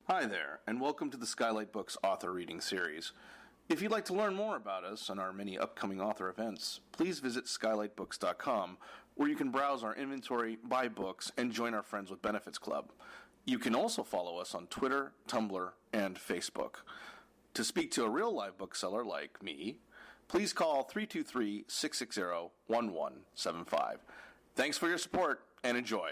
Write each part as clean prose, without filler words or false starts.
Hi there, and welcome to the Skylight Books author reading series. If you'd like to learn more about us and our many upcoming author events, please visit skylightbooks.com, where you can browse our inventory, buy books, and join our Friends with Benefits Club. You can also follow us on Twitter, Tumblr, and Facebook. To speak to a real live bookseller like me, please call 323-660-1175. Thanks for your support, and enjoy.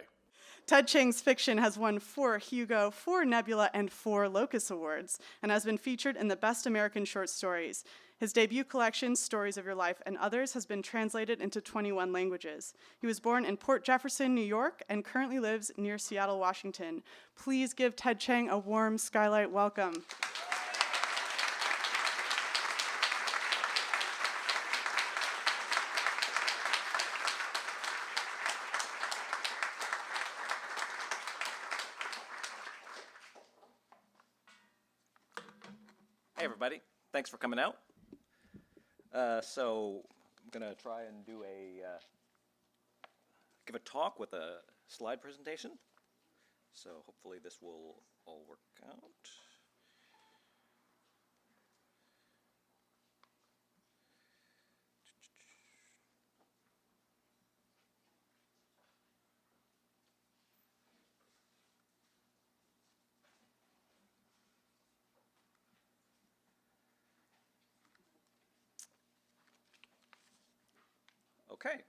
Ted Chiang's fiction has won 4 Hugo, 4 Nebula, and 4 Locus Awards, and has been featured in the Best American Short Stories. His debut collection, Stories of Your Life and Others, has been translated into 21 languages. He was born in Port Jefferson, New York, and currently lives near Seattle, Washington. Please give Ted Chiang a warm Skylight welcome. Hey everybody, thanks for coming out. So I'm gonna try and do give a talk with a slide presentation. So hopefully this will all work out. Okay,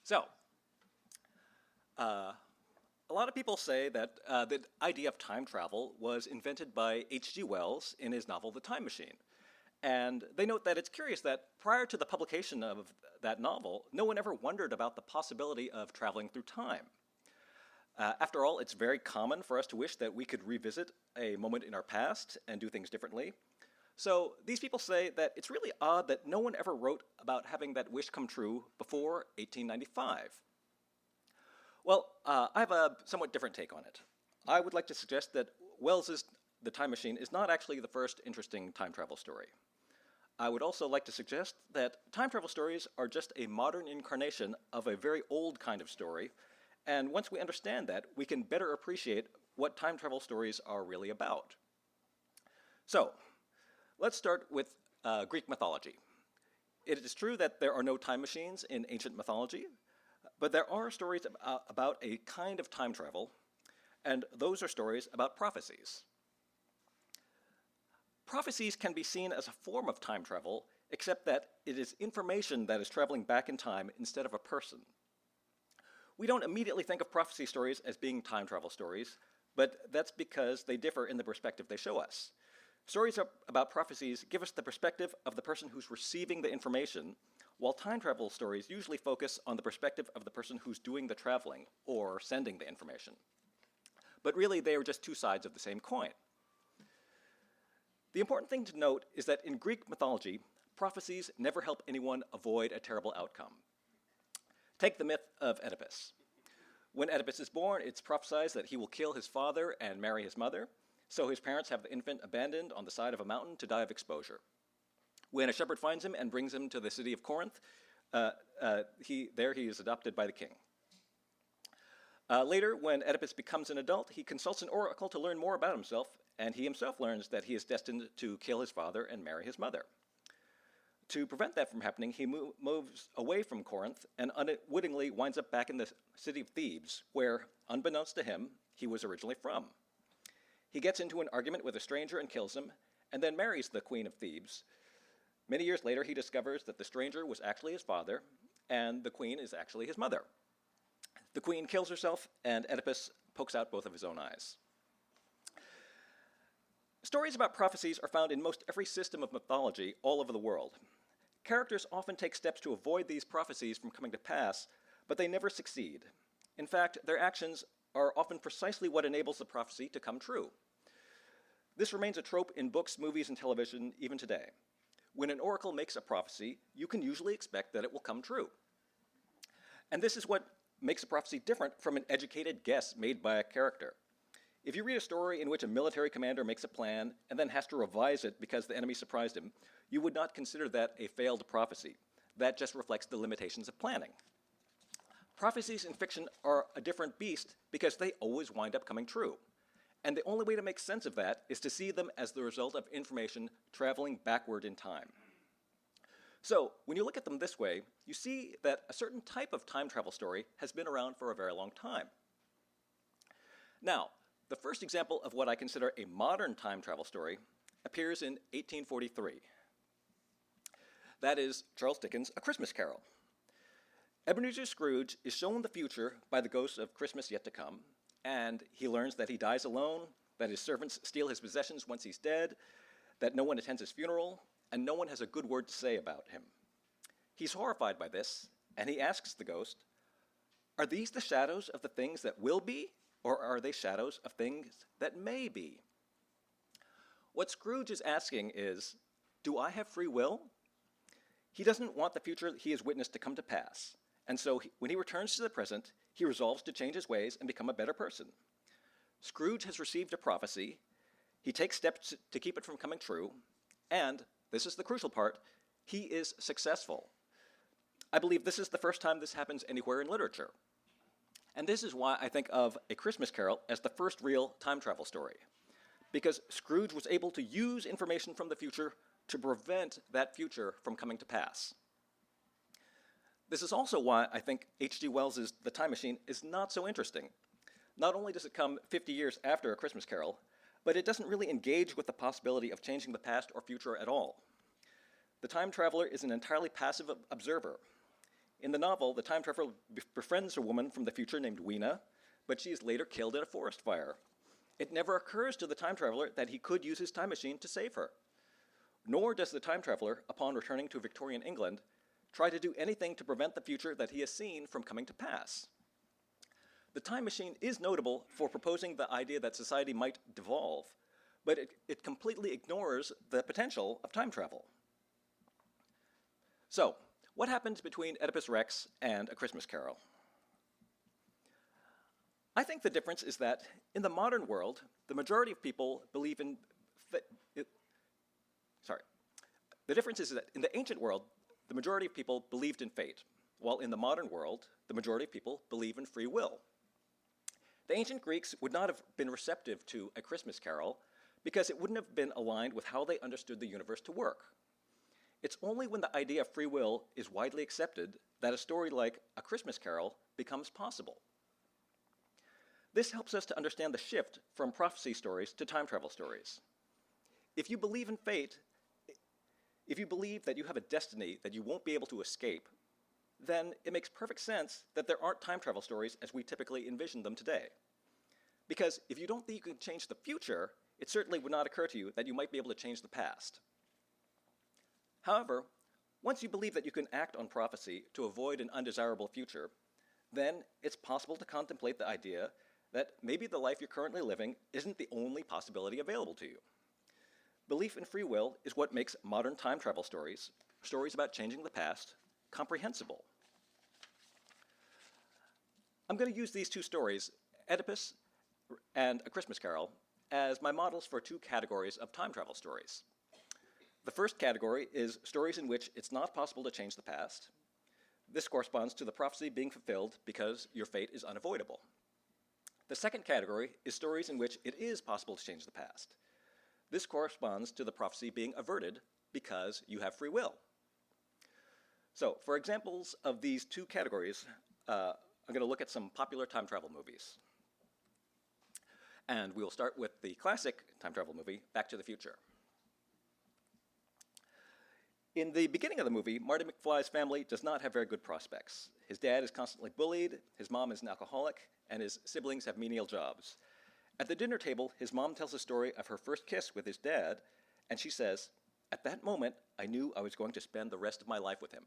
so a lot of people say that the idea of time travel was invented by H.G. Wells in his novel The Time Machine. And they note that it's curious that prior to the publication of that novel, no one ever wondered about the possibility of traveling through time. After all, it's very common for us to wish that we could revisit a moment in our past and do things differently. So these people say that it's really odd that no one ever wrote about having that wish come true before 1895. Well, I have a somewhat different take on it. I would like to suggest that Wells's The Time Machine is not actually the first interesting time travel story. I would also like to suggest that time travel stories are just a modern incarnation of a very old kind of story, and once we understand that, we can better appreciate what time travel stories are really about. So, let's start with Greek mythology. It is true that there are no time machines in ancient mythology, but there are stories about a kind of time travel, and those are stories about prophecies. Prophecies can be seen as a form of time travel, except that it is information that is traveling back in time instead of a person. We don't immediately think of prophecy stories as being time travel stories, but that's because they differ in the perspective they show us. Stories about prophecies give us the perspective of the person who's receiving the information, while time travel stories usually focus on the perspective of the person who's doing the traveling or sending the information. But really, they are just two sides of the same coin. The important thing to note is that in Greek mythology, prophecies never help anyone avoid a terrible outcome. Take the myth of Oedipus. When Oedipus is born, it's prophesied that he will kill his father and marry his mother, so his parents have the infant abandoned on the side of a mountain to die of exposure. When a shepherd finds him and brings him to the city of Corinth, he is adopted by the king. Later, when Oedipus becomes an adult, he consults an oracle to learn more about himself, and he himself learns that he is destined to kill his father and marry his mother. To prevent that from happening, he moves away from Corinth and unwittingly winds up back in the city of Thebes, where, unbeknownst to him, he was originally from. He gets into an argument with a stranger and kills him, and then marries the queen of Thebes. Many years later, he discovers that the stranger was actually his father, and the queen is actually his mother. The queen kills herself, and Oedipus pokes out both of his own eyes. Stories about prophecies are found in most every system of mythology all over the world. Characters often take steps to avoid these prophecies from coming to pass, but they never succeed. In fact, their actions are often precisely what enables the prophecy to come true. This remains a trope in books, movies, and television even today. When an oracle makes a prophecy, you can usually expect that it will come true. And this is what makes a prophecy different from an educated guess made by a character. If you read a story in which a military commander makes a plan and then has to revise it because the enemy surprised him, you would not consider that a failed prophecy. That just reflects the limitations of planning. Prophecies in fiction are a different beast because they always wind up coming true. And the only way to make sense of that is to see them as the result of information traveling backward in time. So, when you look at them this way, you see that a certain type of time travel story has been around for a very long time. Now, the first example of what I consider a modern time travel story appears in 1843. That is Charles Dickens' A Christmas Carol. Ebenezer Scrooge is shown the future by the ghosts of Christmas yet to come, and he learns that he dies alone, that his servants steal his possessions once he's dead, that no one attends his funeral, and no one has a good word to say about him. He's horrified by this, and he asks the ghost, "Are these the shadows of the things that will be, or are they shadows of things that may be?" What Scrooge is asking is, do I have free will? He doesn't want the future he has witnessed to come to pass, and so when he returns to the present, he resolves to change his ways and become a better person. Scrooge has received a prophecy, he takes steps to keep it from coming true, and, this is the crucial part, he is successful. I believe this is the first time this happens anywhere in literature. And this is why I think of A Christmas Carol as the first real time travel story, because Scrooge was able to use information from the future to prevent that future from coming to pass. This is also why I think H.G. Wells' The Time Machine is not so interesting. Not only does it come 50 years after A Christmas Carol, but it doesn't really engage with the possibility of changing the past or future at all. The time traveler is an entirely passive observer. In the novel, the time traveler befriends a woman from the future named Weena, but she is later killed in a forest fire. It never occurs to the time traveler that he could use his time machine to save her. Nor does the time traveler, upon returning to Victorian England, try to do anything to prevent the future that he has seen from coming to pass. The time machine is notable for proposing the idea that society might devolve, but it completely ignores the potential of time travel. So, what happens between Oedipus Rex and A Christmas Carol? I think the difference is that in the modern world, the majority of people believe in The difference is that in the ancient world, the majority of people believed in fate, while in the modern world, the majority of people believe in free will. The ancient Greeks would not have been receptive to A Christmas Carol because it wouldn't have been aligned with how they understood the universe to work. It's only when the idea of free will is widely accepted that a story like A Christmas Carol becomes possible. This helps us to understand the shift from prophecy stories to time travel stories. If you believe in fate, if you believe that you have a destiny that you won't be able to escape, then it makes perfect sense that there aren't time travel stories as we typically envision them today. Because if you don't think you can change the future, it certainly would not occur to you that you might be able to change the past. However, once you believe that you can act on prophecy to avoid an undesirable future, then it's possible to contemplate the idea that maybe the life you're currently living isn't the only possibility available to you. Belief in free will is what makes modern time travel stories, stories about changing the past, comprehensible. I'm going to use these two stories, Oedipus and A Christmas Carol, as my models for two categories of time travel stories. The first category is stories in which it's not possible to change the past. This corresponds to the prophecy being fulfilled because your fate is unavoidable. The second category is stories in which it is possible to change the past. This corresponds to the prophecy being averted because you have free will. So, for examples of these two categories, I'm going to look at some popular time travel movies. And we will start with the classic time travel movie, Back to the Future. In the beginning of the movie, Marty McFly's family does not have very good prospects. His dad is constantly bullied, his mom is an alcoholic, and his siblings have menial jobs. At the dinner table, his mom tells a story of her first kiss with his dad, and she says, "At that moment, I knew I was going to spend the rest of my life with him."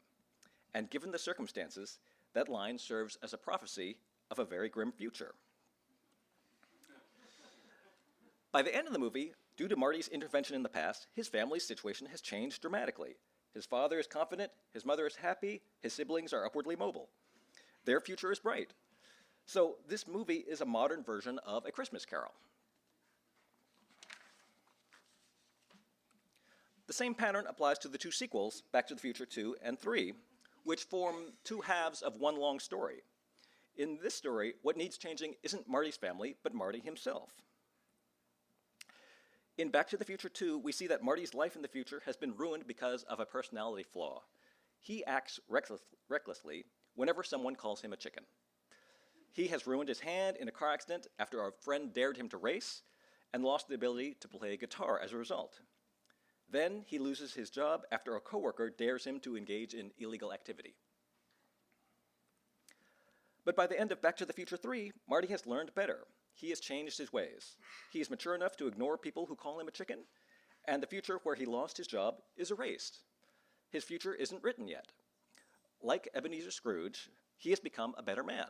And given the circumstances, that line serves as a prophecy of a very grim future. By the end of the movie, due to Marty's intervention in the past, his family's situation has changed dramatically. His father is confident, his mother is happy, his siblings are upwardly mobile. Their future is bright. So this movie is a modern version of A Christmas Carol. The same pattern applies to the two sequels, Back to the Future 2 and 3, which form two halves of one long story. In this story, what needs changing isn't Marty's family, but Marty himself. In Back to the Future 2, we see that Marty's life in the future has been ruined because of a personality flaw. He acts recklessly whenever someone calls him a chicken. He has ruined his hand in a car accident after a friend dared him to race and lost the ability to play guitar as a result. Then he loses his job after a coworker dares him to engage in illegal activity. But by the end of Back to the Future 3, Marty has learned better. He has changed his ways. He is mature enough to ignore people who call him a chicken, and the future where he lost his job is erased. His future isn't written yet. Like Ebenezer Scrooge, he has become a better man.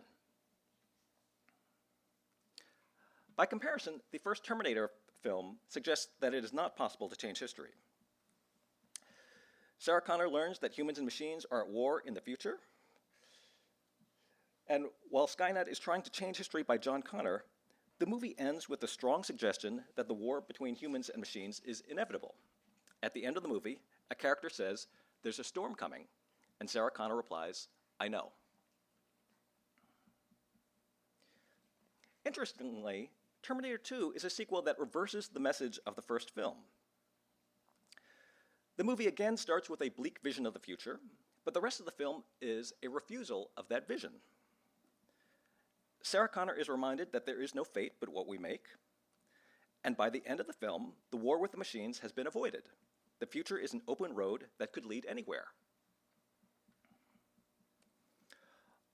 By comparison, the first Terminator film suggests that it is not possible to change history. Sarah Connor learns that humans and machines are at war in the future. And while Skynet is trying to change history by John Connor, the movie ends with the strong suggestion that the war between humans and machines is inevitable. At the end of the movie, a character says, "There's a storm coming," and Sarah Connor replies, "I know." Interestingly, Terminator 2 is a sequel that reverses the message of the first film. The movie again starts with a bleak vision of the future, but the rest of the film is a refusal of that vision. Sarah Connor is reminded that there is no fate but what we make, and by the end of the film, the war with the machines has been avoided. The future is an open road that could lead anywhere.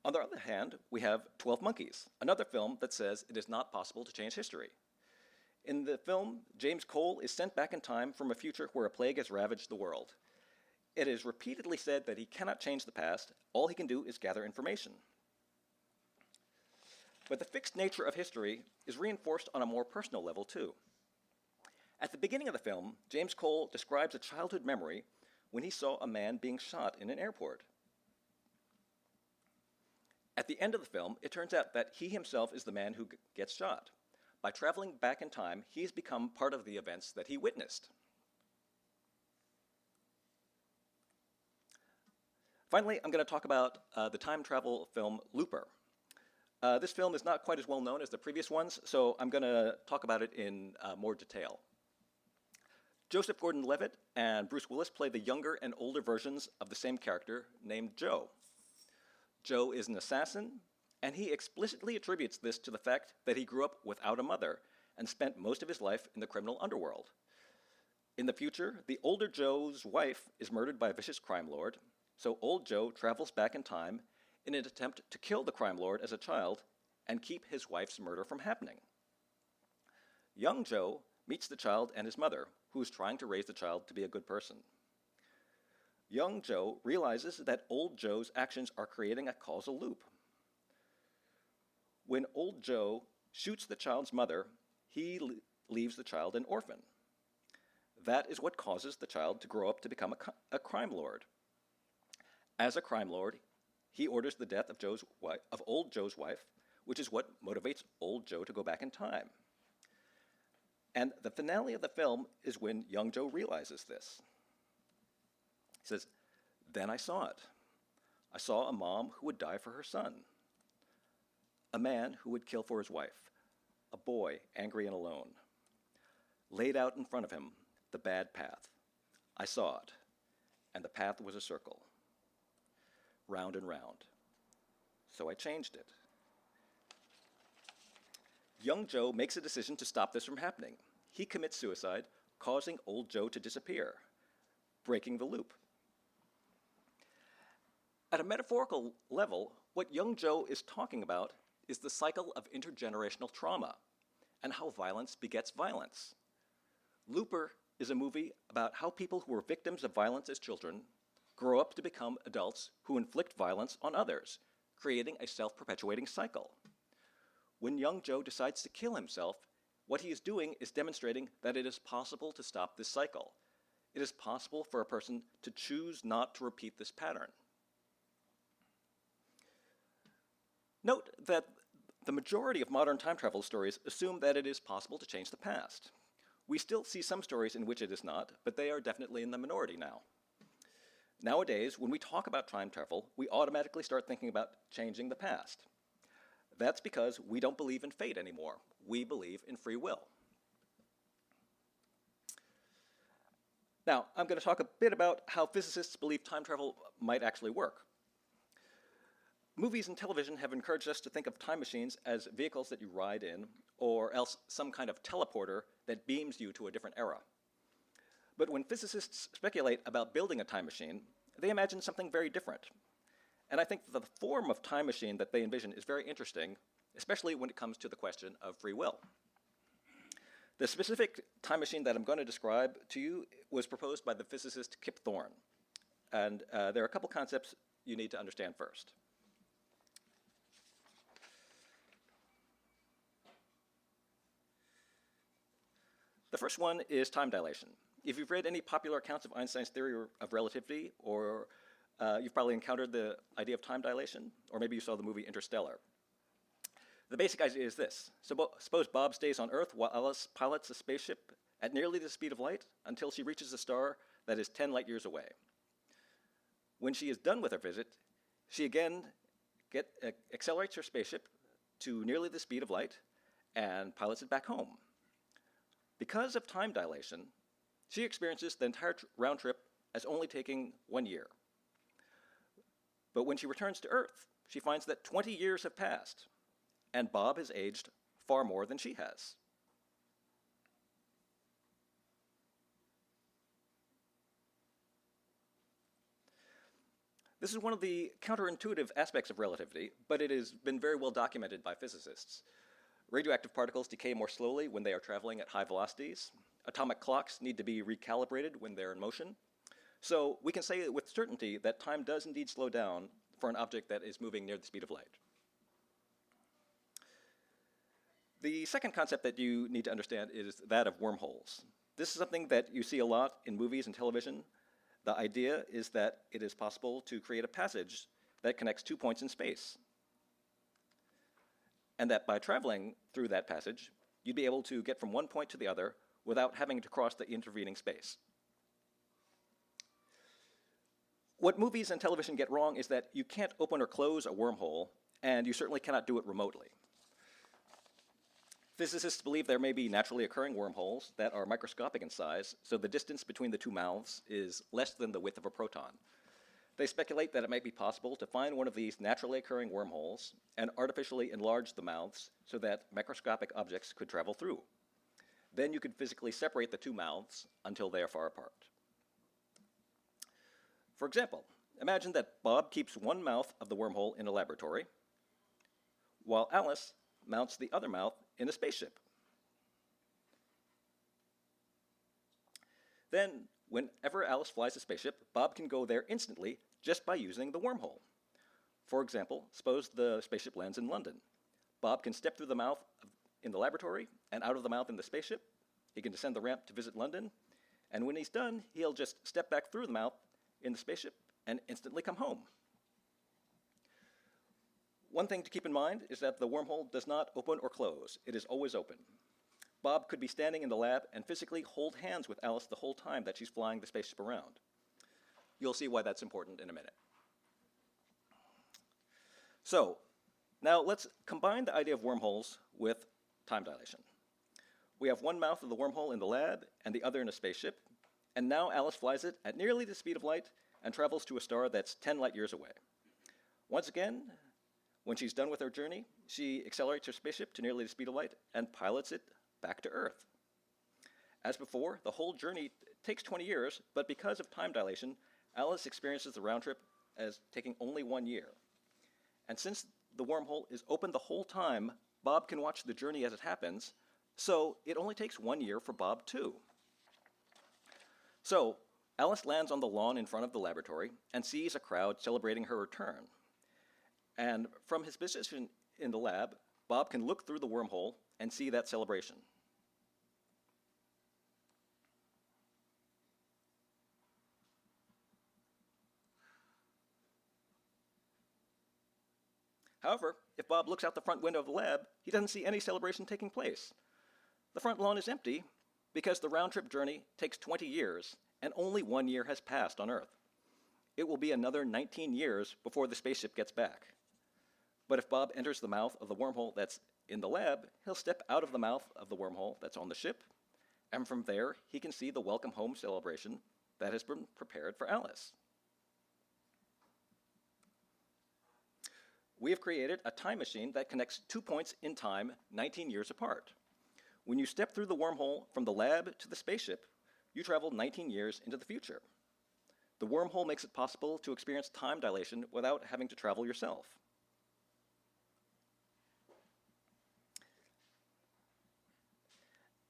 On the other hand, we have 12 Monkeys, another film that says it is not possible to change history. In the film, James Cole is sent back in time from a future where a plague has ravaged the world. It is repeatedly said that he cannot change the past. All he can do is gather information. But the fixed nature of history is reinforced on a more personal level, too. At the beginning of the film, James Cole describes a childhood memory when he saw a man being shot in an airport. At the end of the film, it turns out that he himself is the man who gets shot. By traveling back in time, he has become part of the events that he witnessed. Finally, I'm going to talk about the time travel film Looper. This film is not quite as well known as the previous ones, so I'm going to talk about it in more detail. Joseph Gordon-Levitt and Bruce Willis play the younger and older versions of the same character named Joe. Joe is an assassin, and he explicitly attributes this to the fact that he grew up without a mother and spent most of his life in the criminal underworld. In the future, the older Joe's wife is murdered by a vicious crime lord, so old Joe travels back in time in an attempt to kill the crime lord as a child and keep his wife's murder from happening. Young Joe meets the child and his mother, who is trying to raise the child to be a good person. Young Joe realizes that old Joe's actions are creating a causal loop. When old Joe shoots the child's mother, he leaves the child an orphan. That is what causes the child to grow up to become a crime lord. As a crime lord, he orders the death of old Joe's wife, which is what motivates old Joe to go back in time. And the finale of the film is when young Joe realizes this. He says, "Then I saw it. I saw a mom who would die for her son, a man who would kill for his wife, a boy angry and alone. Laid out in front of him, the bad path. I saw it, and the path was a circle, round and round. So I changed it." Young Joe makes a decision to stop this from happening. He commits suicide, causing old Joe to disappear, breaking the loop. At a metaphorical level, what young Joe is talking about is the cycle of intergenerational trauma and how violence begets violence. Looper is a movie about how people who were victims of violence as children grow up to become adults who inflict violence on others, creating a self-perpetuating cycle. When young Joe decides to kill himself, what he is doing is demonstrating that it is possible to stop this cycle. It is possible for a person to choose not to repeat this pattern. Note that the majority of modern time travel stories assume that it is possible to change the past. We still see some stories in which it is not, but they are definitely in the minority now. Nowadays, when we talk about time travel, we automatically start thinking about changing the past. That's because we don't believe in fate anymore. We believe in free will. Now, I'm going to talk a bit about how physicists believe time travel might actually work. Movies and television have encouraged us to think of time machines as vehicles that you ride in, or else some kind of teleporter that beams you to a different era. But when physicists speculate about building a time machine, they imagine something very different. And I think that the form of time machine that they envision is very interesting, especially when it comes to the question of free will. The specific time machine that I'm going to describe to you was proposed by the physicist Kip Thorne. And there are a couple concepts you need to understand first. The first one is time dilation. If you've read any popular accounts of Einstein's theory of relativity, or you've probably encountered the idea of time dilation, or maybe you saw the movie Interstellar. The basic idea is this. Suppose Bob stays on Earth while Alice pilots a spaceship at nearly the speed of light until she reaches a star that is 10 light years away. When she is done with her visit, she again accelerates her spaceship to nearly the speed of light and pilots it back home. Because of time dilation, she experiences the entire round trip as only taking 1 year. But when she returns to Earth, she finds that 20 years have passed, and Bob has aged far more than she has. This is one of the counterintuitive aspects of relativity, but it has been very well documented by physicists. Radioactive particles decay more slowly when they are traveling at high velocities. Atomic clocks need to be recalibrated when they're in motion. So we can say with certainty that time does indeed slow down for an object that is moving near the speed of light. The second concept that you need to understand is that of wormholes. This is something that you see a lot in movies and television. The idea is that it is possible to create a passage that connects 2 points in space. And that by traveling through that passage, you'd be able to get from one point to the other without having to cross the intervening space. What movies and television get wrong is that you can't open or close a wormhole, and you certainly cannot do it remotely. Physicists believe there may be naturally occurring wormholes that are microscopic in size, so the distance between the two mouths is less than the width of a proton. They speculate that it might be possible to find one of these naturally occurring wormholes and artificially enlarge the mouths so that microscopic objects could travel through. Then you could physically separate the two mouths until they are far apart. For example, imagine that Bob keeps one mouth of the wormhole in a laboratory, while Alice mounts the other mouth in a spaceship. Then, whenever Alice flies a spaceship, Bob can go there instantly just by using the wormhole. For example, suppose the spaceship lands in London. Bob can step through the mouth in the laboratory and out of the mouth in the spaceship. He can descend the ramp to visit London, and when he's done, he'll just step back through the mouth in the spaceship and instantly come home. One thing to keep in mind is that the wormhole does not open or close. It is always open. Bob could be standing in the lab and physically hold hands with Alice the whole time that she's flying the spaceship around. You'll see why that's important in a minute. So, now let's combine the idea of wormholes with time dilation. We have one mouth of the wormhole in the lab and the other in a spaceship, and now Alice flies it at nearly the speed of light and travels to a star that's 10 light years away. Once again, when she's done with her journey, she accelerates her spaceship to nearly the speed of light and pilots it back to Earth. As before, the whole journey takes 20 years, but because of time dilation, Alice experiences the round trip as taking only 1 year. And since the wormhole is open the whole time, Bob can watch the journey as it happens, so it only takes 1 year for Bob too. So, Alice lands on the lawn in front of the laboratory and sees a crowd celebrating her return. And from his position in the lab, Bob can look through the wormhole and see that celebration. However, if Bob looks out the front window of the lab, he doesn't see any celebration taking place. The front lawn is empty because the round-trip journey takes 20 years and only 1 year has passed on Earth. It will be another 19 years before the spaceship gets back. But if Bob enters the mouth of the wormhole that's in the lab, he'll step out of the mouth of the wormhole that's on the ship, and from there he can see the welcome home celebration that has been prepared for Alice. We have created a time machine that connects 2 points in time 19 years apart. When you step through the wormhole from the lab to the spaceship, you travel 19 years into the future. The wormhole makes it possible to experience time dilation without having to travel yourself.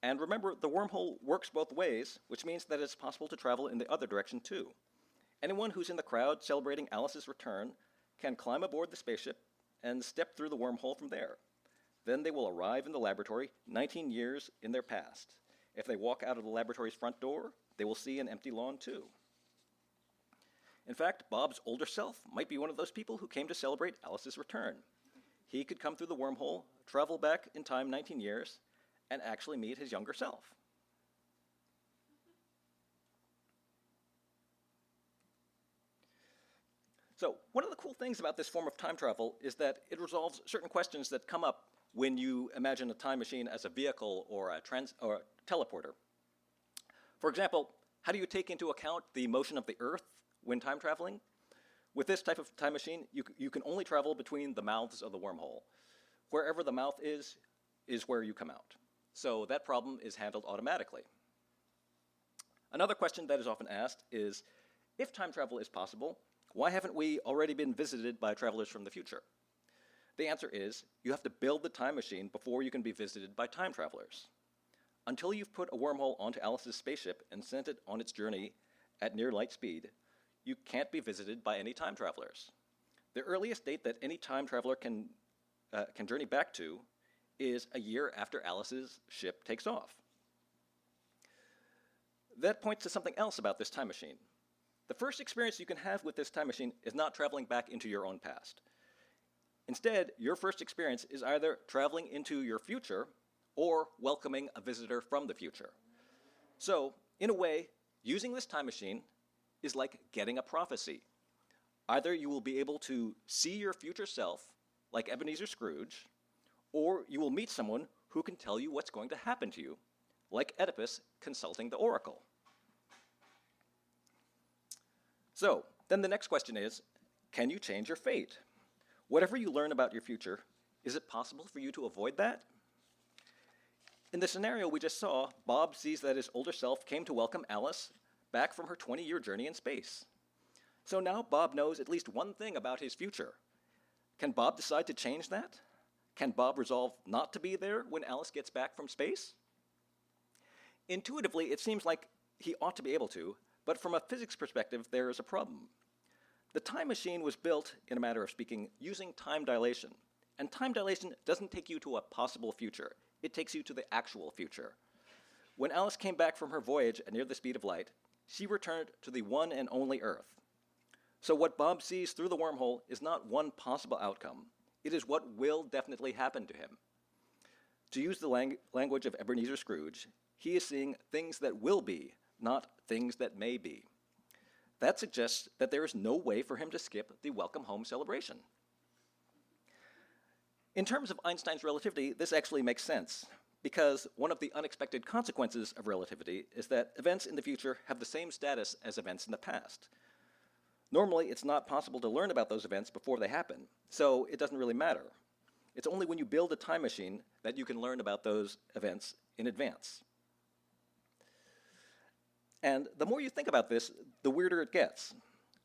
And remember, the wormhole works both ways, which means that it's possible to travel in the other direction too. Anyone who's in the crowd celebrating Alice's return can climb aboard the spaceship and step through the wormhole from there. Then they will arrive in the laboratory 19 years in their past. If they walk out of the laboratory's front door, they will see an empty lawn too. In fact, Bob's older self might be one of those people who came to celebrate Alice's return. He could come through the wormhole, travel back in time 19 years, and actually meet his younger self. So one of the cool things about this form of time travel is that it resolves certain questions that come up when you imagine a time machine as a vehicle or a teleporter. For example, how do you take into account the motion of the Earth when time traveling? With this type of time machine, you can only travel between the mouths of the wormhole. Wherever the mouth is where you come out. So that problem is handled automatically. Another question that is often asked is, if time travel is possible, why haven't we already been visited by travelers from the future? The answer is, you have to build the time machine before you can be visited by time travelers. Until you've put a wormhole onto Alice's spaceship and sent it on its journey at near light speed, you can't be visited by any time travelers. The earliest date that any time traveler can journey back to is a year after Alice's ship takes off. That points to something else about this time machine. The first experience you can have with this time machine is not traveling back into your own past. Instead, your first experience is either traveling into your future or welcoming a visitor from the future. So, in a way, using this time machine is like getting a prophecy. Either you will be able to see your future self, like Ebenezer Scrooge, or you will meet someone who can tell you what's going to happen to you, like Oedipus consulting the oracle. So, then the next question is, can you change your fate? Whatever you learn about your future, is it possible for you to avoid that? In the scenario we just saw, Bob sees that his older self came to welcome Alice back from her 20-year journey in space. So now Bob knows at least one thing about his future. Can Bob decide to change that? Can Bob resolve not to be there when Alice gets back from space? Intuitively, it seems like he ought to be able to, but from a physics perspective, there is a problem. The time machine was built, in a matter of speaking, using time dilation. And time dilation doesn't take you to a possible future. It takes you to the actual future. When Alice came back from her voyage at near the speed of light, she returned to the one and only Earth. So what Bob sees through the wormhole is not one possible outcome. It is what will definitely happen to him. To use the language of Ebenezer Scrooge, he is seeing things that will be, not things that may be. That suggests that there is no way for him to skip the welcome home celebration. In terms of Einstein's relativity, this actually makes sense, because one of the unexpected consequences of relativity is that events in the future have the same status as events in the past. Normally, it's not possible to learn about those events before they happen, so it doesn't really matter. It's only when you build a time machine that you can learn about those events in advance. And the more you think about this, the weirder it gets.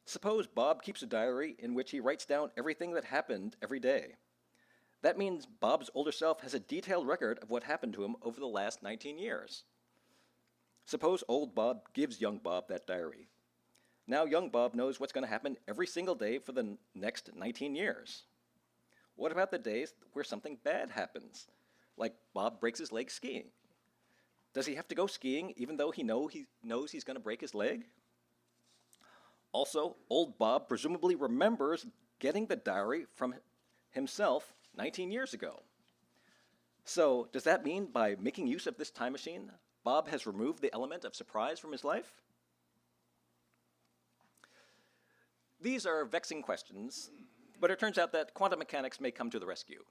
Suppose Bob keeps a diary in which he writes down everything that happened every day. That means Bob's older self has a detailed record of what happened to him over the last 19 years. Suppose old Bob gives young Bob that diary. Now young Bob knows what's going to happen every single day for the next 19 years. What about the days where something bad happens, like Bob breaks his leg skiing? Does he have to go skiing even though he knows he's going to break his leg? Also, old Bob presumably remembers getting the diary from himself 19 years ago. So, does that mean by making use of this time machine, Bob has removed the element of surprise from his life? These are vexing questions, but it turns out that quantum mechanics may come to the rescue.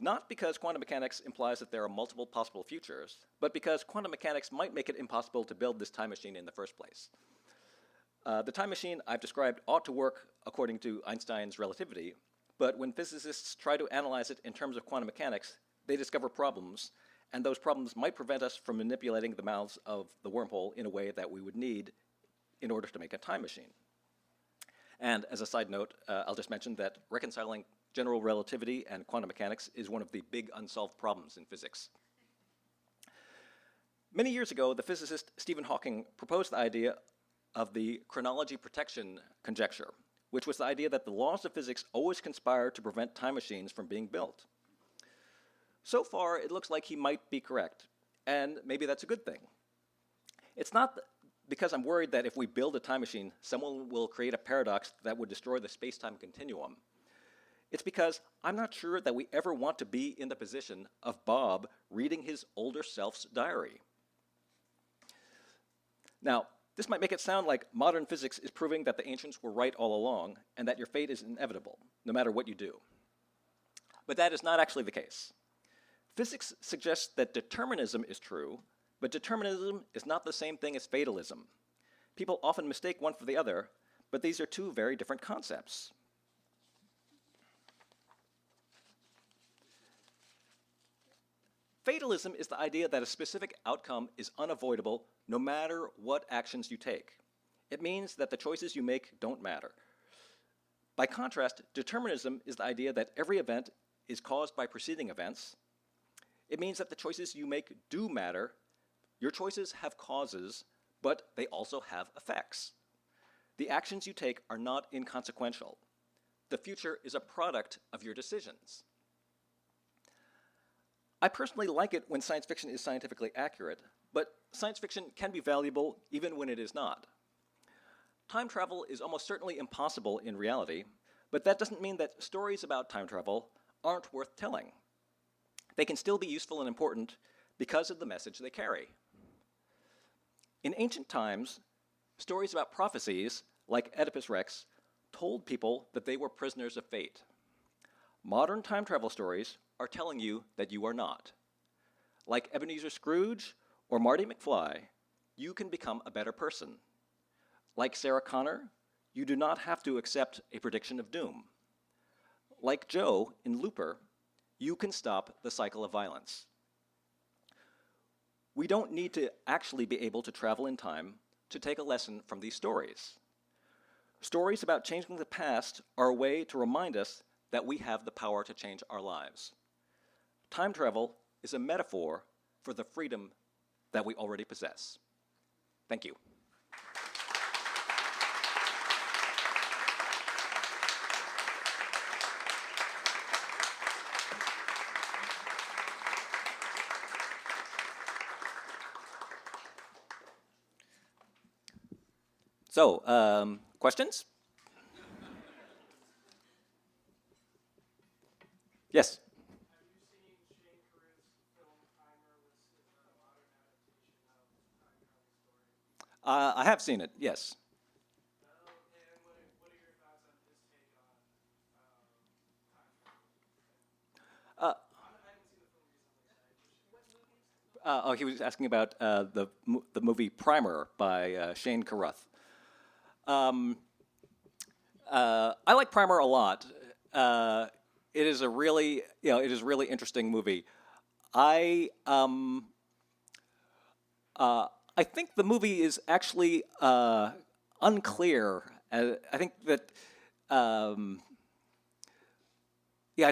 Not because quantum mechanics implies that there are multiple possible futures, but because quantum mechanics might make it impossible to build this time machine in the first place. The time machine I've described ought to work according to Einstein's relativity, but when physicists try to analyze it in terms of quantum mechanics, they discover problems, and those problems might prevent us from manipulating the mouths of the wormhole in a way that we would need in order to make a time machine. And as a side note, I'll just mention that reconciling general relativity and quantum mechanics is one of the big unsolved problems in physics. Many years ago, the physicist Stephen Hawking proposed the idea of the chronology protection conjecture, which was the idea that the laws of physics always conspire to prevent time machines from being built. So far, it looks like he might be correct, and maybe that's a good thing. It's not because I'm worried that if we build a time machine, someone will create a paradox that would destroy the space-time continuum. It's because I'm not sure that we ever want to be in the position of Bob reading his older self's diary. Now, this might make it sound like modern physics is proving that the ancients were right all along and that your fate is inevitable, no matter what you do. But that is not actually the case. Physics suggests that determinism is true, but determinism is not the same thing as fatalism. People often mistake one for the other, but these are two very different concepts. Fatalism is the idea that a specific outcome is unavoidable no matter what actions you take. It means that the choices you make don't matter. By contrast, determinism is the idea that every event is caused by preceding events. It means that the choices you make do matter. Your choices have causes, but they also have effects. The actions you take are not inconsequential. The future is a product of your decisions. I personally like it when science fiction is scientifically accurate, but science fiction can be valuable even when it is not. Time travel is almost certainly impossible in reality, but that doesn't mean that stories about time travel aren't worth telling. They can still be useful and important because of the message they carry. In ancient times, stories about prophecies, like Oedipus Rex, told people that they were prisoners of fate. Modern time travel stories are telling you that you are not. Like Ebenezer Scrooge or Marty McFly, you can become a better person. Like Sarah Connor, you do not have to accept a prediction of doom. Like Joe in Looper, you can stop the cycle of violence. We don't need to actually be able to travel in time to take a lesson from these stories. Stories about changing the past are a way to remind us that we have the power to change our lives. Time travel is a metaphor for the freedom that we already possess. Thank you. So, questions? Yes? I have seen it, yes. He was asking about the movie Primer by Shane Carruth. I like Primer a lot. It is a really, really interesting movie. I think the movie is actually unclear. I think that, I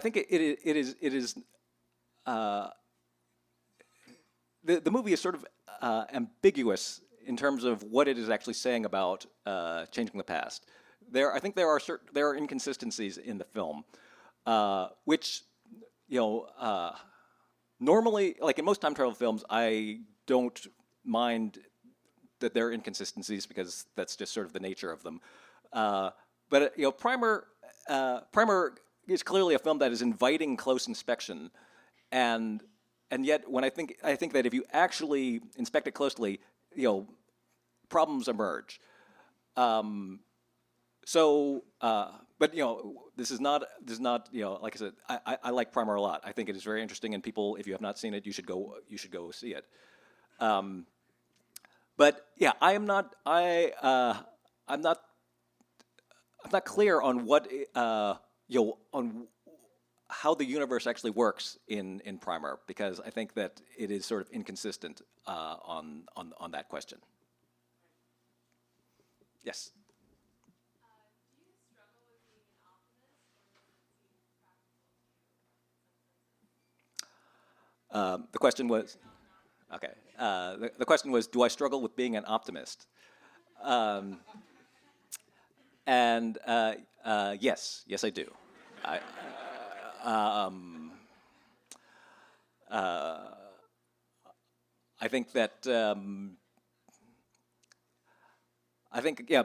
think it is. The movie is sort of ambiguous in terms of what it is actually saying about changing the past. I think there are inconsistencies in the film, which normally, like in most time travel films, I don't mind that there are inconsistencies because that's just sort of the nature of them. But Primer is clearly a film that is inviting close inspection, and yet when I think that if you actually inspect it closely, problems emerge. But this is not like I said, I like Primer a lot. I think it is very interesting, and people, if you have not seen it, you should go see it. But yeah, I am not. I'm not clear on what on how the universe actually works in primer, because I think that it is sort of inconsistent on that question. Yes. Do you struggle with being an optimist, or does it seem practical to you? The question was, okay. The question was, do I struggle with being an optimist? And yes, I do. I, I think that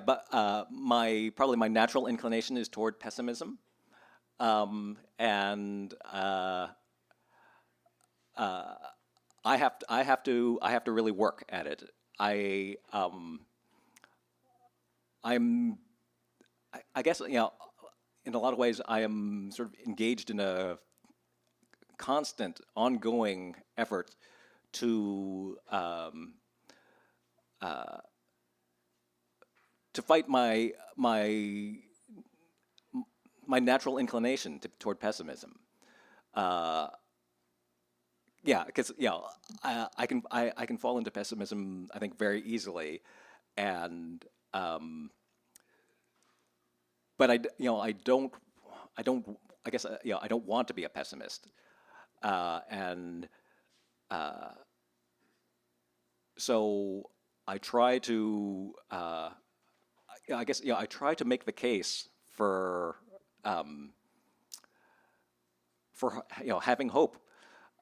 but probably my natural inclination is toward pessimism, and I have to really work at it. I guess in a lot of ways I am sort of engaged in a constant, ongoing effort to fight my natural inclination toward pessimism. Because I can fall into pessimism, I think, very easily, and but I don't want to be a pessimist, and so I try to I try to make the case for having hope,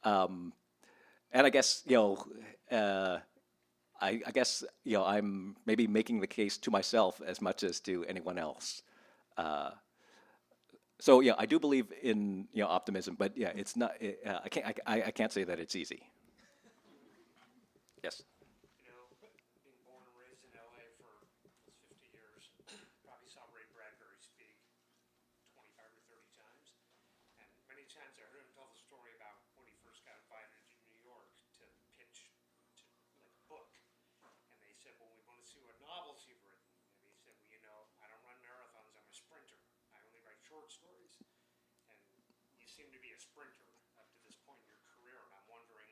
and I guess I guess I'm maybe making the case to myself as much as to anyone else. So I do believe in optimism, but it's not. I can't say that it's easy. Yes. Being born and raised in LA for almost 50 years, probably saw Ray Bradbury speak 25 or 30 times. And many times I heard him tell the story about when he first got invited to New York to pitch to like a book. And they said, well, we want to see what novels you've written. And he said, well, I don't run marathons, I'm a sprinter. I only write short stories. And you seem to be a sprinter up to this point in your career. And I'm wondering,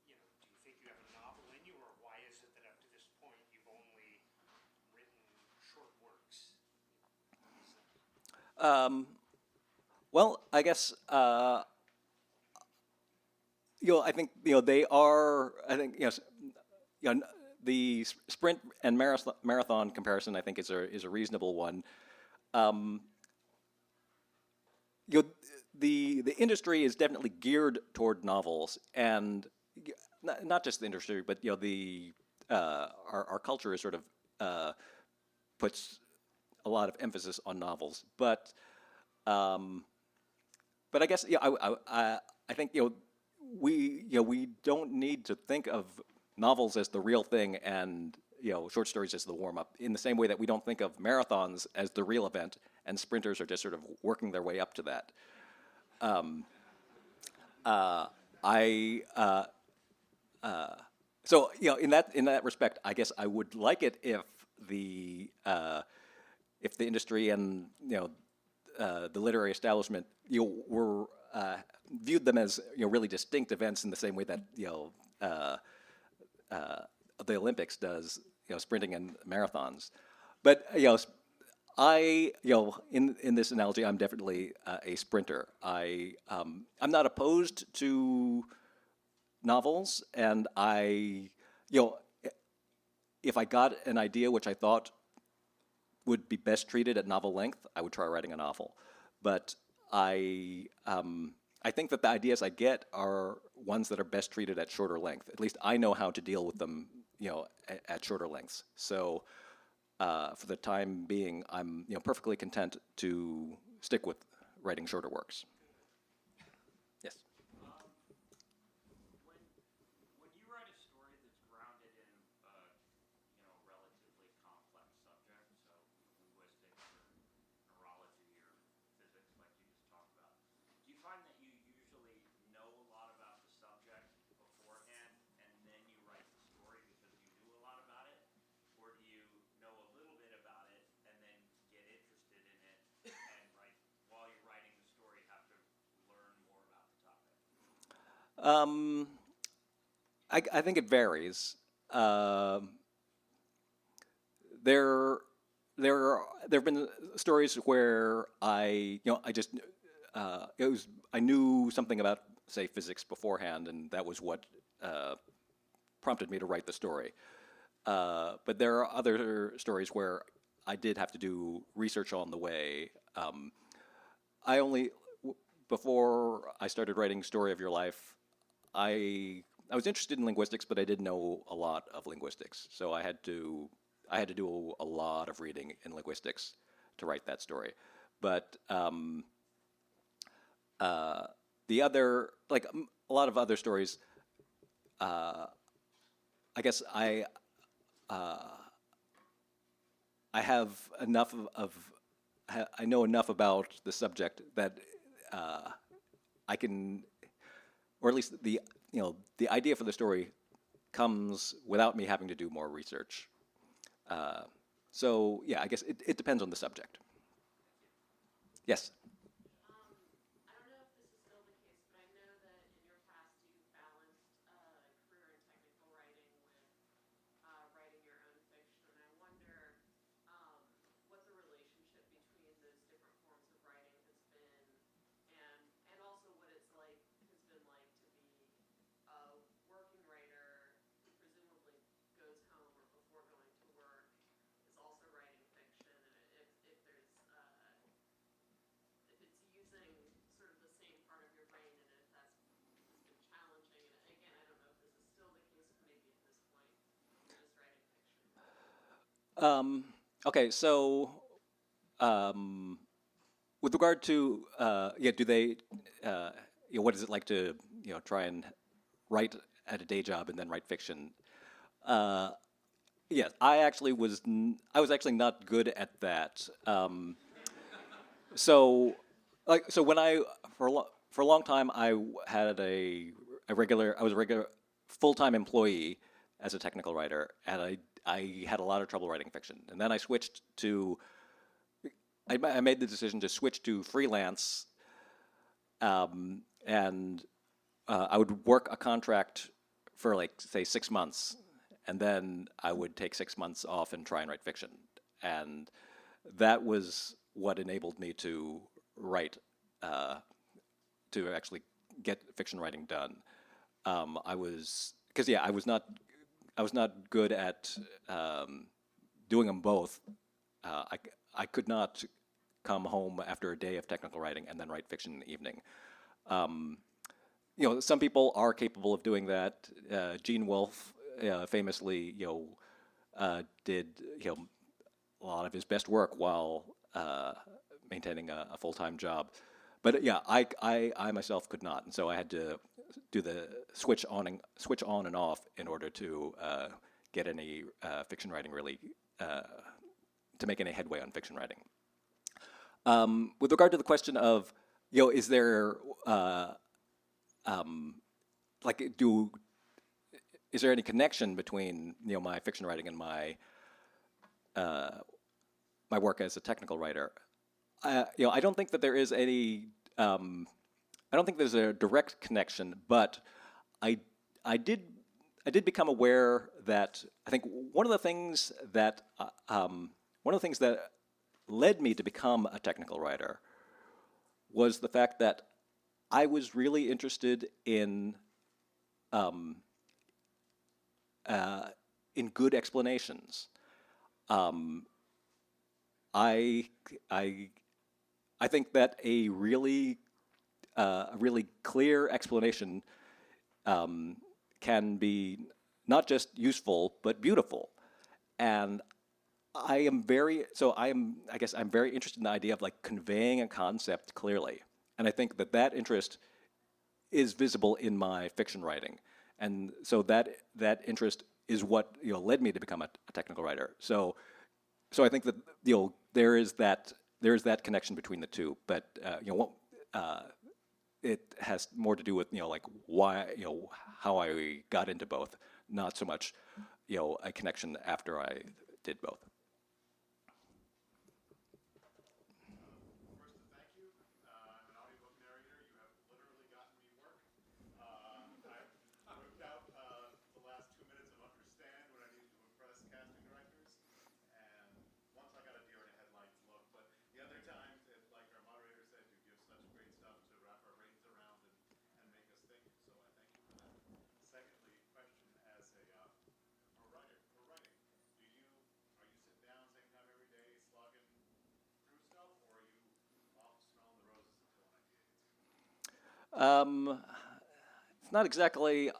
do you think you have a novel in you, or why is it that up to this point you've only written short works? Well, I guess I think they are. I think the sprint and marathon comparison, I think, is a reasonable one. The industry is definitely geared toward novels, and not just the industry, but our culture is sort of puts a lot of emphasis on novels. But I guess I think we don't need to think of novels as the real thing and short stories as the warm up, in the same way that we don't think of marathons as the real event and sprinters are just sort of working their way up to that. So in that respect, I guess I would like it if the industry and the literary establishment were viewed them as really distinct events in the same way that the Olympics does sprinting and marathons. But in this analogy, I'm definitely a sprinter. I'm not opposed to novels, and if I got an idea which I thought would be best treated at novel length, I would try writing a novel. But I think that the ideas I get are ones that are best treated at shorter length. At least I know how to deal with them, at shorter lengths. So for the time being, I'm perfectly content to stick with writing shorter works. Yes. When you write a story that's grounded in relatively complex subject, so linguistics or neurology or physics, like you just talked about, do you find that you usually know a lot about the subject beforehand and then you write the story because you knew a lot about it? Or do you know a little bit about it Um, I think it varies. There there have been stories where I just I knew something about, say, physics beforehand, and that was what prompted me to write the story. But there are other stories where I did have to do research on the way. I only before I started writing Story of Your Life, I was interested in linguistics, but I didn't know a lot of linguistics, so I had to do a lot of reading in linguistics to write that story. But the other, a lot of other stories, I guess I have enough I know enough about the subject that I can, or at least the idea for the story comes without me having to do more research. So yeah, I guess it depends on the subject. Yes. I don't know if this is still the case, but I know that in your past you balanced career in technical writing with writing your own fiction. And I wonder what the relationship between those different forms of writing has been, and also what it's like has been like to be a working writer who presumably goes home or before going to work is also writing fiction, and if there's if it's using sort of the same part of your brain, and if that's has been challenging. And again, I don't know if this is still the case, maybe at this point you're just writing fiction. Okay, so um, with regard to yeah, do they what is it like to try and write at a day job and then write fiction? Uh, yes, I was actually not good at that. So so when for a long time had I was a regular full-time employee as a technical writer, and I had a lot of trouble writing fiction. And then I made the decision to switch to freelance, and I would work a contract for, like, say, 6 months, and then I would take 6 months off and try and write fiction. And that was what enabled me to write, to actually get fiction writing done. Because yeah, I was not good at doing them both. I could not come home after a day of technical writing and then write fiction in the evening. Some people are capable of doing that. Gene Wolfe famously, did a lot of his best work while maintaining a full-time job. But yeah, I myself could not, and so I had to do the switch on and off in order to get any fiction writing really to make any headway on fiction writing. With regard to the question of is there is there any connection between my fiction writing and my my work as a technical writer? I don't think that there is any. I don't think there's a direct connection, but I did become aware that I think one of the things that led me to become a technical writer was the fact that I was really interested in good explanations. I think that a really clear explanation can be not just useful but beautiful, and I guess I'm very interested in the idea of conveying a concept clearly, and I think that interest is visible in my fiction writing, and so that interest is what led me to become a technical writer. So I think that there is that connection between the two, but it has more to do with why how I got into both, not so much a connection after I did both. First, thank you. I'm an audiobook narrator. You have literally gotten me work. It's not exactly.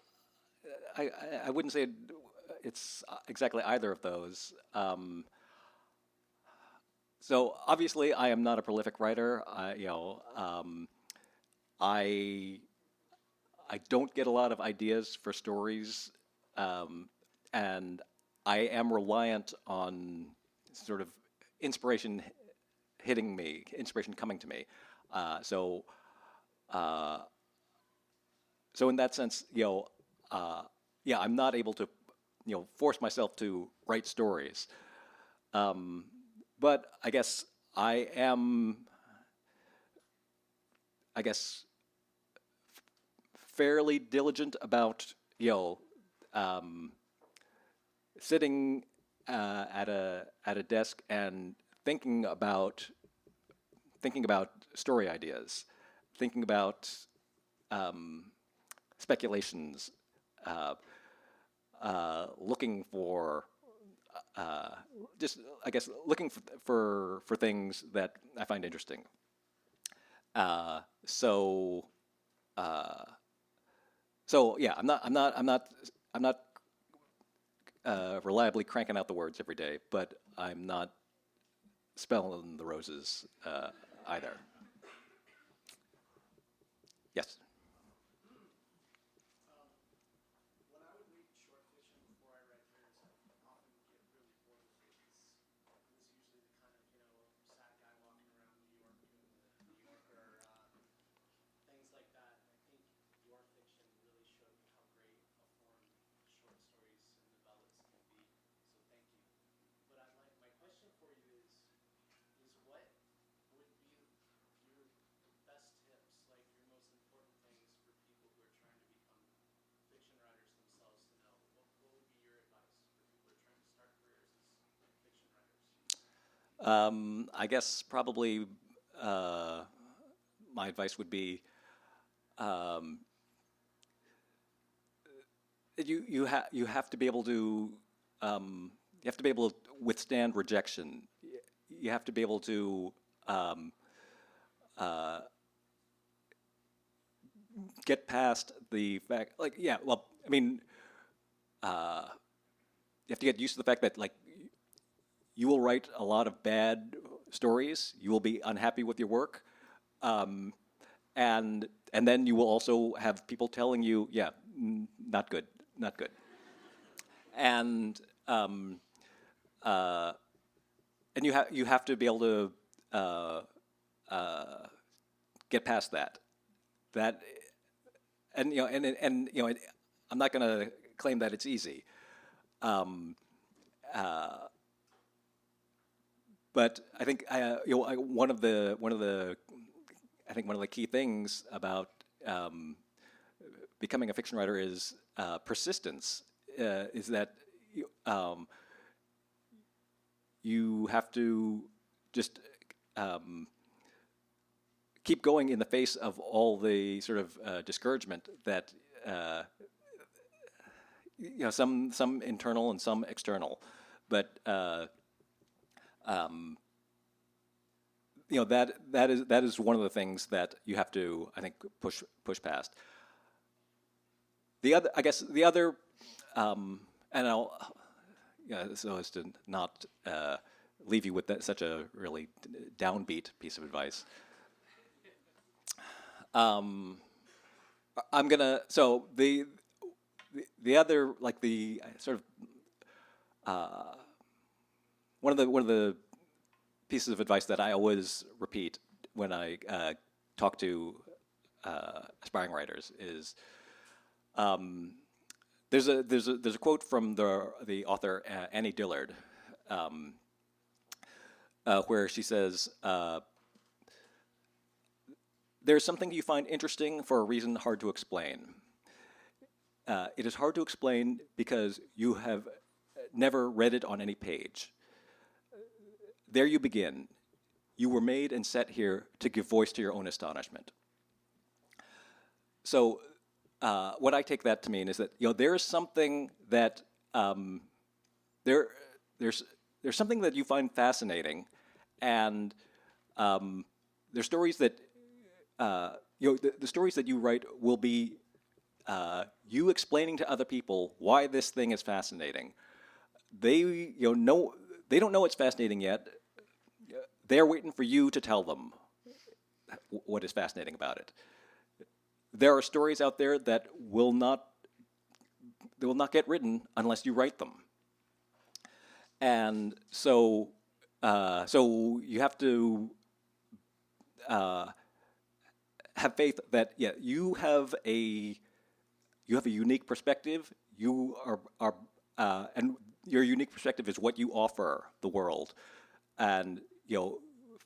I wouldn't say it's exactly either of those. So obviously, I am not a prolific writer. I don't get a lot of ideas for stories, and I am reliant on sort of inspiration inspiration coming to me. So in that sense, yeah, I'm not able to, force myself to write stories. But I guess I am, fairly diligent about, sitting at a desk and thinking about story ideas, thinking about speculations, looking for just looking for things that I find interesting. So yeah, I'm not reliably cranking out the words every day, but I'm not spelling the roses either. Yes. When I would read short fiction before I read yours, I'd often get really bored with it. It was usually the kind of, sad guy walking around New York doing the New Yorker, things like that. And I think your fiction really showed me how great a form short stories and novellas can be. So thank you. But my question for you is what would be your best tips, like your most important things for people who are trying to become fiction writers themselves to know? What would be your advice for people who are trying to start careers as fiction writers? I guess probably my advice would be you have to be able to withstand rejection. You have to be able to get past the fact, you have to get used to the fact that you will write a lot of bad stories. You will be unhappy with your work, and then you will also have people telling you, yeah, not good, and you have to be able to get past that. And I'm not going to claim that it's easy. But I think one of the key things about becoming a fiction writer is persistence. Is that you have to just keep going in the face of all the sort of discouragement that some internal and some external, but that is one of the things that you have to, I think, push past. The other, and I'll, so as to not leave you with such a really downbeat piece of advice. I'm gonna. So the other, the sort of one of the pieces of advice that I always repeat when I talk to aspiring writers is there's a quote from the author Annie Dillard where she says. There's something you find interesting for a reason hard to explain. It is hard to explain because you have never read it on any page. There you begin. You were made and set here to give voice to your own astonishment. So what I take that to mean is that there is something that there's something that you find fascinating, and there's stories that the stories that you write will be you explaining to other people why this thing is fascinating. They they don't know it's fascinating yet. They're waiting for you to tell them what is fascinating about it. There are stories out there that will not get written unless you write them, and so you have to have faith that you have a unique perspective. You are and your unique perspective is what you offer the world, and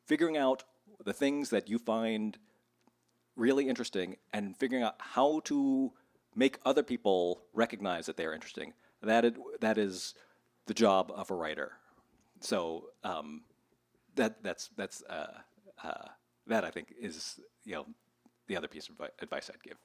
figuring out the things that you find really interesting and figuring out how to make other people recognize that they're interesting. That is the job of a writer. So that's that I think is the other piece of advice I'd give.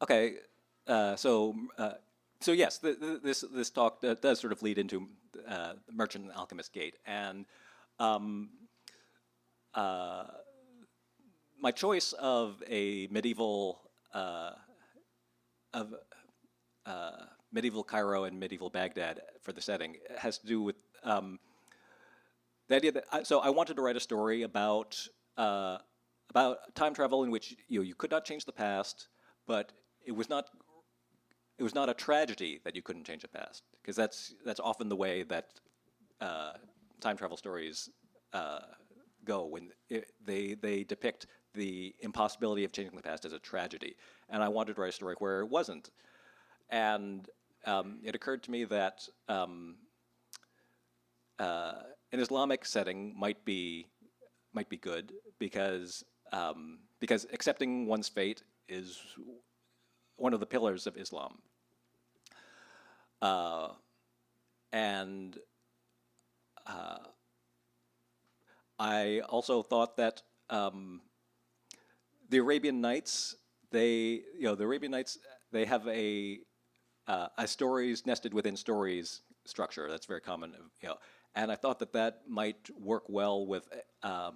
Okay, so yes, this talk does sort of lead into Merchant and Alchemist Gate, and my choice of a medieval medieval Cairo and medieval Baghdad for the setting has to do with the idea that I wanted to write a story about time travel in which you could not change the past, but it was not a tragedy that you couldn't change the past, because that's often the way that time travel stories go when they depict the impossibility of changing the past as a tragedy. And I wanted to write a story where it wasn't. And it occurred to me that an Islamic setting might be good because accepting one's fate is one of the pillars of Islam. And I also thought that the Arabian Nights, they have a stories nested within stories structure that's very common, and I thought that might work well with a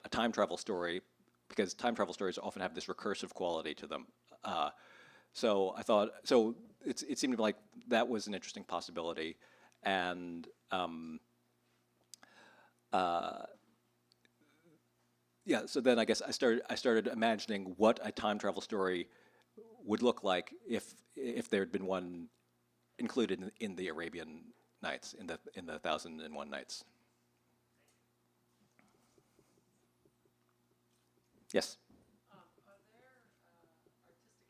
time travel story, because time travel stories often have this recursive quality to them. So I thought, it seemed like that was an interesting possibility, and so then I guess I started imagining what a time travel story would look like if there had been one included in the Arabian Nights, in the 1001 Nights. Yes. Are there artistic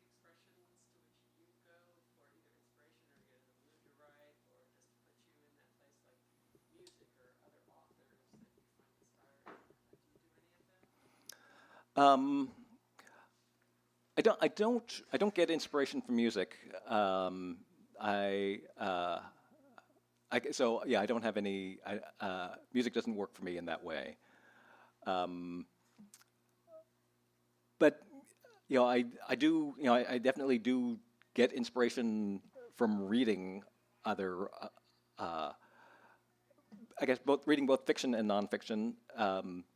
expressions to which you go for either inspiration or get in the mood to write, or just to put you in that place, like music or other authors that you find inspiring? Do you do any of that? I don't get inspiration from music. I don't have any. Music doesn't work for me in that way. But I do. I definitely do get inspiration from reading other. I guess reading both fiction and nonfiction.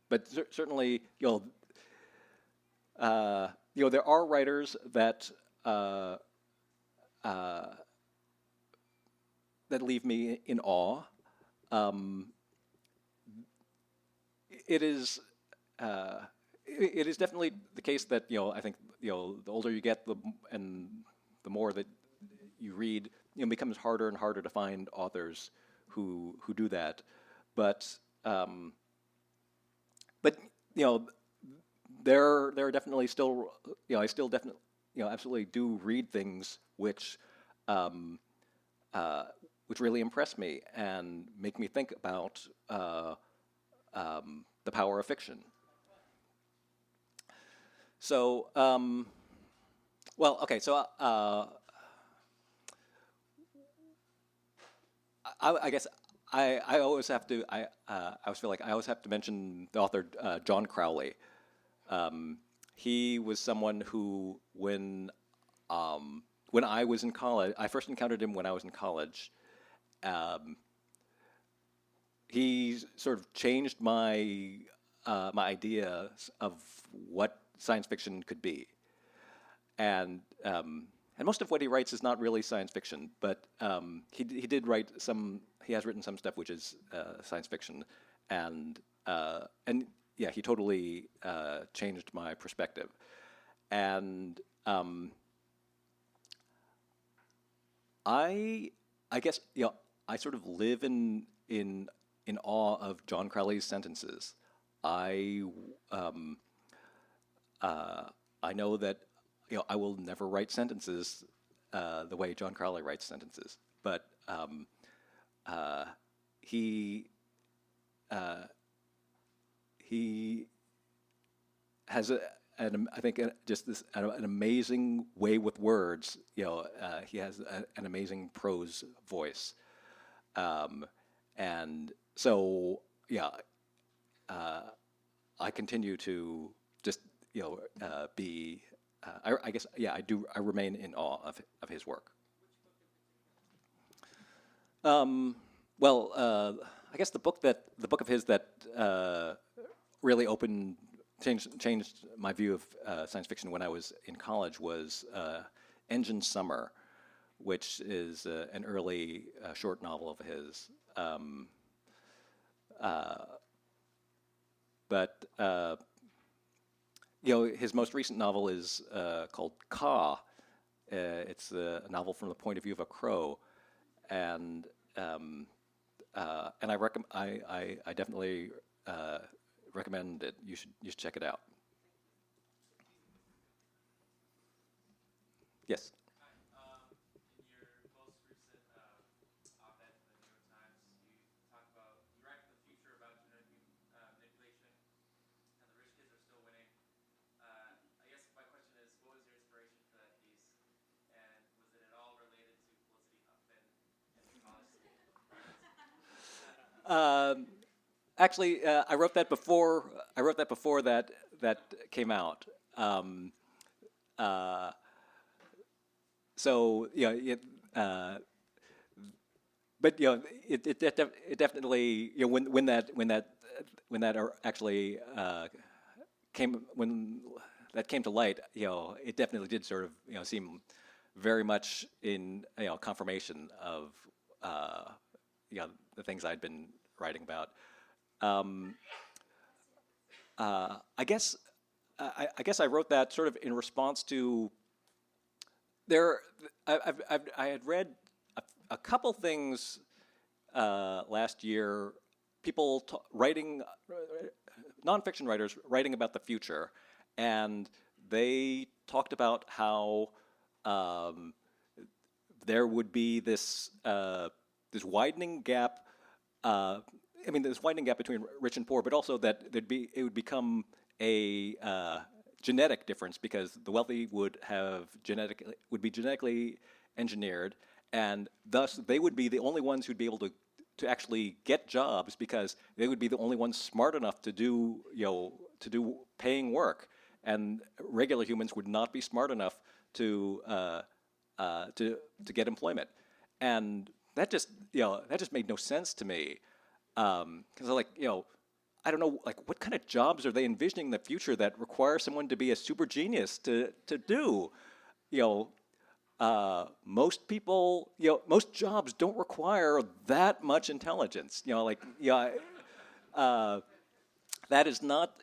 But certainly, there are writers that that leave me in awe. It is definitely the case that I think the older you get, the more that you read, it becomes harder and harder to find authors who do that. But there are definitely still I still definitely absolutely do read things which which really impress me and make me think about the power of fiction. So, well, okay, so I guess I always have to I always feel like I always have to mention the author John Crowley. He was someone who, when I was in college, I first encountered him when I was in college. He sort of changed my my ideas of what science fiction could be, and most of what he writes is not really science fiction, but he did write some. He has written some stuff which is science fiction, and yeah, he totally changed my perspective, and I guess I sort of live in awe of John Crowley's sentences. I know that I will never write sentences the way John Crowley writes sentences, but he has I think just this an amazing way with words. He has an amazing prose voice, and so yeah, I continue to just be. I guess I do. I remain in awe of his work. Well, I guess the book of his that really changed my view of science fiction when I was in college was Engine Summer, which is an early short novel of his. But his most recent novel is called Ka. It's a novel from the point of view of a crow, and I definitely recommend it. You should check it out. Yes. In your most recent op-ed in the New York Times, you write in the future about genetic manipulation, and the rich kids are still winning. I guess my question is, what was your inspiration for that piece, and was it at all related to Felicity Huffman and the college student? Actually, I wrote that before that came out. So but it definitely when that actually came to light, it definitely did sort of seem very much in confirmation of the things I'd been writing about. I guess I wrote that sort of in response to I had read a couple things last year. People writing nonfiction writers writing about the future, and they talked about how there would be this widening gap. This widening gap between rich and poor, but also that it would become a genetic difference because the wealthy would be genetically engineered, and thus they would be the only ones who'd be able to actually get jobs because they would be the only ones smart enough to do paying work, and regular humans would not be smart enough to get employment, and that just made no sense to me. Because I don't know, what kind of jobs are they envisioning in the future that require someone to be a super genius to do? Most people, most jobs don't require that much intelligence. That is not,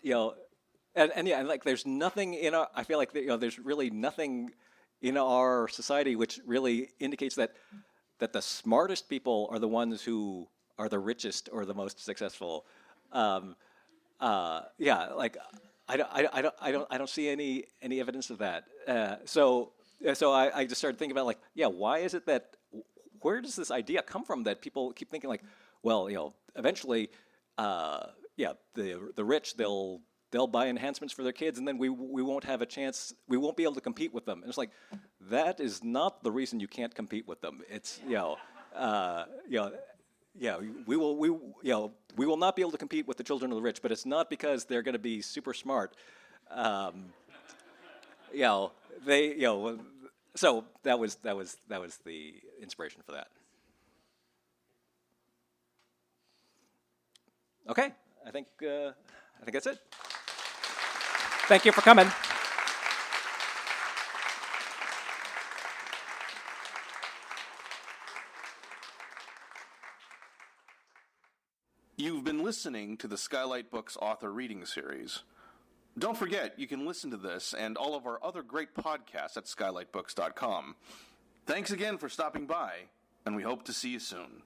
there's nothing in our. I feel like there's really nothing in our society which really indicates that the smartest people are the ones who are the richest or the most successful. I don't see any evidence of that. So I just started thinking about why is it that where does this idea come from that people keep thinking like, well, eventually, the rich they'll buy enhancements for their kids, and then we won't have a chance. We won't be able to compete with them. And it's like, that is not the reason you can't compete with them. It's we will not be able to compete with the children of the rich, but it's not because they're going to be super smart. So that was the inspiration for that. Okay, I think that's it. Thank you for coming. You've been listening to the Skylight Books author reading series. Don't forget, you can listen to this and all of our other great podcasts at skylightbooks.com. Thanks again for stopping by, and we hope to see you soon.